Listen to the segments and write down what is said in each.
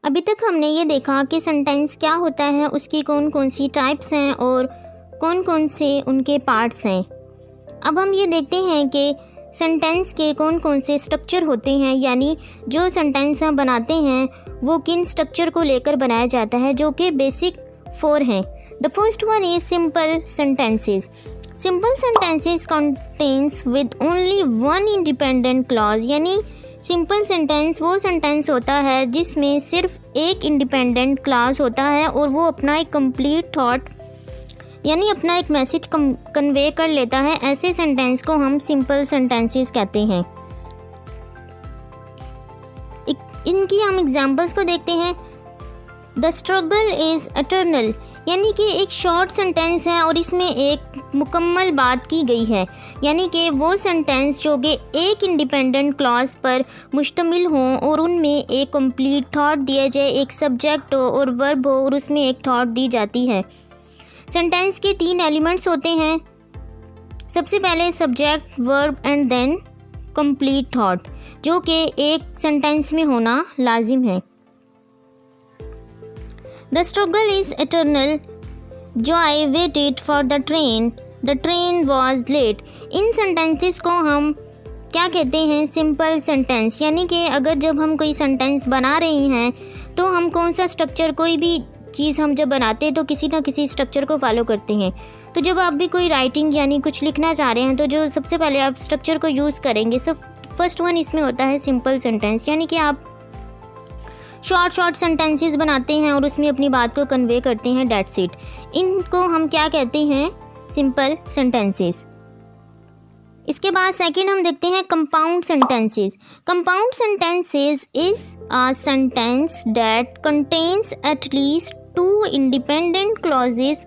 अभी तक हमने ये देखा कि सेंटेंस क्या होता है, उसकी कौन कौन सी टाइप्स हैं और कौन कौन से उनके पार्ट्स हैं। अब हम ये देखते हैं कि सेंटेंस के कौन कौन से स्ट्रक्चर होते हैं, यानी जो सेंटेंस हम बनाते हैं वो किन स्ट्रक्चर को लेकर बनाया जाता है, जो कि बेसिक 4 हैं। The first one is simple sentences. Simple sentences contains with only one independent clause, यानी सिंपल सेंटेंस वो सेंटेंस होता है जिसमें सिर्फ एक इंडिपेंडेंट क्लॉज होता है और वो अपना एक कंप्लीट थॉट यानी अपना एक मैसेज कन्वे कर लेता है। ऐसे सेंटेंस को हम सिंपल सेंटेंसेस कहते हैं। इनकी हम एग्जांपल्स को देखते हैं। द स्ट्रगल इज़ एटर्नल, यानी कि एक शॉर्ट सेंटेंस है और इसमें एक मुकम्मल बात की गई है, यानी कि वो सेंटेंस जो कि एक इंडिपेंडेंट क्लॉज पर मुश्तमिल हों और उनमें एक कंप्लीट थॉट दिया जाए, एक सब्जेक्ट हो और वर्ब हो और उसमें एक थॉट दी जाती है। सेंटेंस के 3 एलिमेंट्स होते हैं। सबसे पहले subject, verb and then complete thought, जो कि एक सेंटेंस में होना लाजिम है। The struggle is eternal, joy waited for the train was late. इन सेंटेंसेस को हम क्या कहते हैं? Simple sentence. यानी कि अगर जब हम कोई सेंटेंस बना रहे हैं तो हम कौन सा स्ट्रक्चर, कोई भी चीज़ हम जब बनाते हैं तो किसी ना किसी स्ट्रक्चर को फॉलो करते हैं। तो जब आप भी कोई राइटिंग यानी कुछ लिखना चाह रहे हैं तो जो सबसे पहले आप स्ट्रक्चर को यूज़ करेंगे, सब फर्स्ट वन इसमें होता है सिंपल सेंटेंस, यानी कि आप शॉर्ट सेंटेंसेस बनाते हैं और उसमें अपनी बात को कन्वे करते हैं, दैट्स इट। इनको हम क्या कहते हैं? Simple sentences. इसके बाद सेकंड हम देखते हैं compound sentences. Compound sentences is a sentence that contains at least 2 independent clauses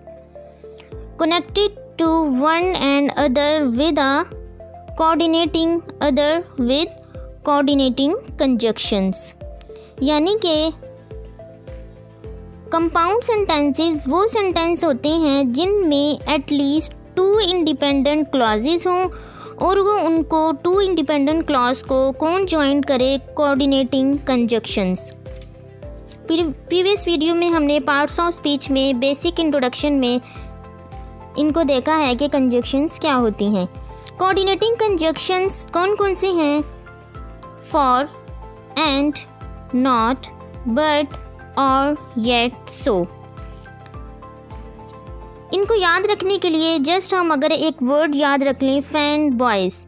connected to one and other with a coordinating conjunctions। यानी कि कंपाउंड सेंटेंसेस वो सेंटेंस होते हैं जिनमें एटलीस्ट 2 इंडिपेंडेंट क्लॉजेस हों और वो उनको 2 इंडिपेंडेंट क्लॉज को कौन ज्वाइन करे? Coordinating conjunctions. प्रीवियस वीडियो में हमने पार्ट्स ऑफ स्पीच में बेसिक इंट्रोडक्शन में इनको देखा है कि कंजक्शंस क्या होती हैं। कोऑर्डिनेटिंग कंजक्शंस कौन कौन से हैं? फॉर, एंड, नॉट, बट और येट, सो। इनको याद रखने के लिए जस्ट हम अगर एक वर्ड याद रख लें, फैन बॉयज़,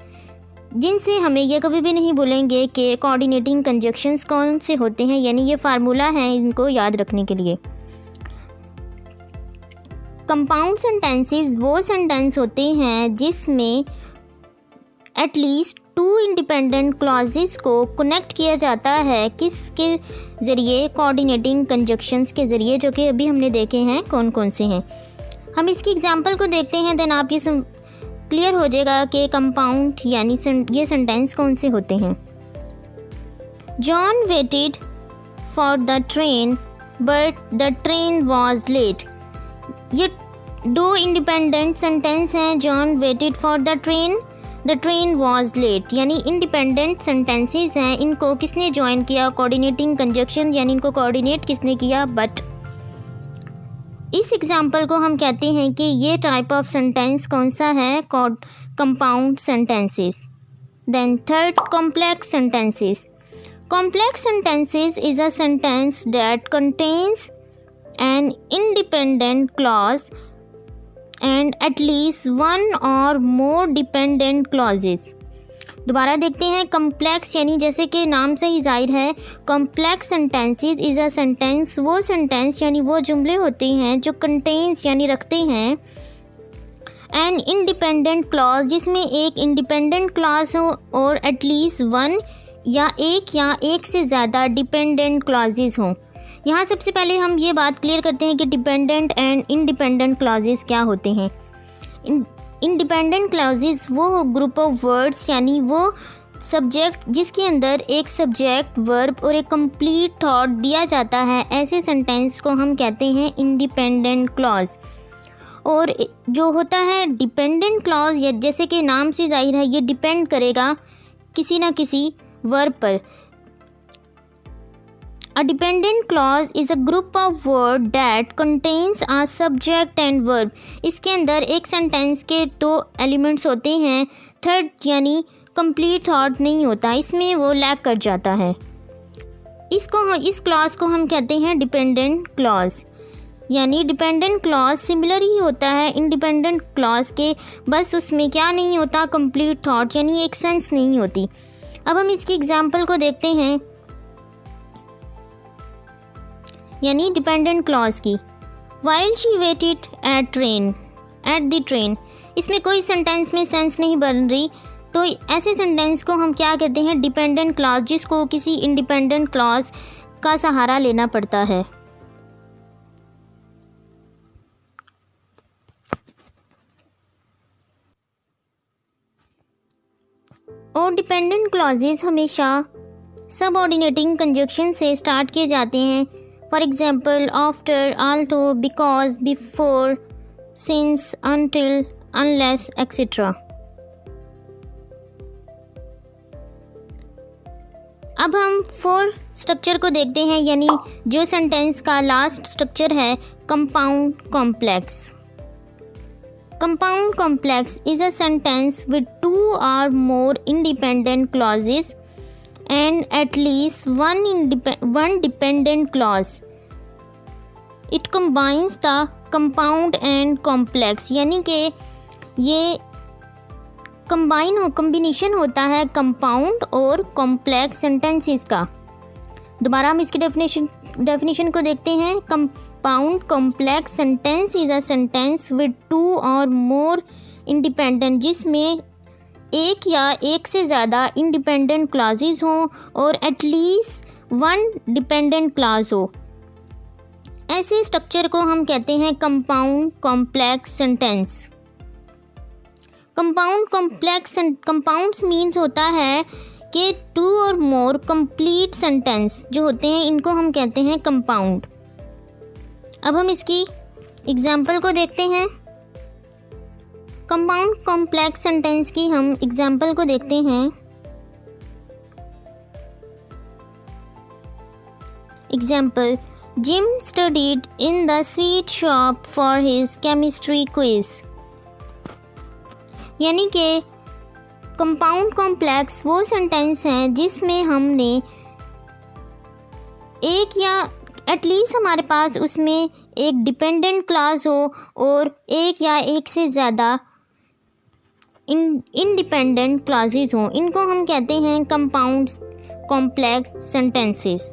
जिनसे हमें ये कभी भी नहीं भूलेंगे कि कोऑर्डिनेटिंग कंजक्शंस कौन से होते हैं, यानी ये फार्मूला है इनको याद रखने के लिए। कंपाउंड सेंटेंसेस वो सेंटेंस होते हैं जिसमें एटलीस्ट 2 इंडिपेंडेंट क्लॉजेस को कनेक्ट किया जाता है, किसके ज़रिए? कोऑर्डिनेटिंग कंजक्शंस के ज़रिए, जो कि अभी हमने देखे हैं कौन कौन से हैं। हम इसकी एग्जांपल को देखते हैं, देन आप ये क्लियर हो जाएगा कि कंपाउंड यानी ये सेंटेंस कौन से होते हैं। John waited for the train but the train was late. ये 2 इंडिपेंडेंट सेंटेंस हैं। John waited for the train was late, यानी इंडिपेंडेंट सेंटेंसेस हैं। इनको किसने ज्वाइन किया? कोऑर्डिनेटिंग कंजक्शन, यानी इनको कोऑर्डिनेट किसने किया? बट। इस एग्जाम्पल को हम कहते हैं कि ये टाइप ऑफ सेंटेंस कौन सा है? Compound sentences. Then third, complex sentences. Complex sentences is a sentence that contains an independent clause and at least one or more dependent clauses। दोबारा देखते हैं। कॉम्प्लेक्स यानी जैसे कि नाम से ही जाहिर है, complex sentences is a sentence वो सेंटेंस यानी वो जुमले होते हैं जो कंटेन्स यानी रखते हैं एन इंडिपेंडेंट क्लॉज, जिसमें एक इंडिपेंडेंट क्लॉज हो और एटलीस्ट 1 या एक से ज़्यादा डिपेंडेंट क्लॉजेस हों। यहाँ सबसे पहले हम ये बात क्लियर करते हैं कि डिपेंडेंट एंड इंडिपेंडेंट क्लॉजेस क्या होते हैं। इंडिपेंडेंट क्लॉजेस वो ग्रुप ऑफ वर्ड्स यानी वो सब्जेक्ट जिसके अंदर एक सब्जेक्ट, वर्ब और एक कंप्लीट थॉट दिया जाता है, ऐसे सेंटेंस को हम कहते हैं इंडिपेंडेंट क्लॉज। और जो होता है डिपेंडेंट क्लॉज, या जैसे कि नाम से जाहिर है ये डिपेंड करेगा किसी ना किसी वर्ब पर। A dependent clause is a group of word that contains a subject and verb. इसके अंदर एक सेंटेंस के दो एलिमेंट्स होते हैं, थर्ड यानी कंप्लीट थॉट नहीं होता, इसमें वो लैक कर जाता है। इस क्लॉज को हम कहते हैं डिपेंडेंट क्लॉज। यानी डिपेंडेंट क्लॉज सिमिलर ही होता है इंडिपेंडेंट क्लॉज के, बस उसमें क्या नहीं होता, कंप्लीट थॉट यानी एक सेंस नहीं होती। अब हम इसकी एग्जांपल को देखते हैं, यानी डिपेंडेंट क्लॉज की। While she weighted at the train, इसमें कोई सेंटेंस में सेंस नहीं बन रही, तो ऐसे सेंटेंस को हम क्या कहते हैं, डिपेंडेंट क्लॉज, जिसको किसी इंडिपेंडेंट क्लॉज का सहारा लेना पड़ता है। और डिपेंडेंट क्लॉजेज हमेशा सबऑर्डिनेटिंग कंजक्शन से स्टार्ट किए जाते हैं। For example after, although, because, before, since, until, unless etcetera. अब हम फोर स्ट्रक्चर को देखते हैं, यानी जो सेंटेंस का लास्ट स्ट्रक्चर है compound complex. Compound complex is a sentence with two or more independent clauses and at least one dependent clause. It combines the compound and complex, यानी कि ये कॉम्बिनेशन होता है कंपाउंड और कॉम्प्लेक्स सेंटेंसेस का। दोबारा हम इसकी डेफिनेशन को देखते हैं। Compound complex sentence is a sentence with two और मोर इंडिपेंडेंट, जिसमें एक या एक से ज़्यादा इंडिपेंडेंट क्लॉजेज हों और एटलीस्ट वन डिपेंडेंट क्लॉज हो। ऐसे स्ट्रक्चर को हम कहते हैं compound complex sentence. Compounds means होता है कि टू और मोर कंप्लीट सेंटेंस जो होते हैं, इनको हम कहते हैं कंपाउंड। अब हम इसकी एग्जाम्पल को देखते हैं। कंपाउंड कॉम्प्लेक्स सेंटेंस की हम एग्जाम्पल को देखते हैं। Example, gym studied in the sweet shop for his chemistry quiz. यानी कि कंपाउंड कॉम्प्लेक्स वो सेंटेंस हैं जिसमें हमने एक या एटलीस्ट हमारे पास उसमें एक डिपेंडेंट क्लॉज हो और एक या एक से ज़्यादा इंडिपेंडेंट क्लॉजेज हों, इनको हम कहते हैं कंपाउंड कॉम्प्लेक्स सेंटेंसेस।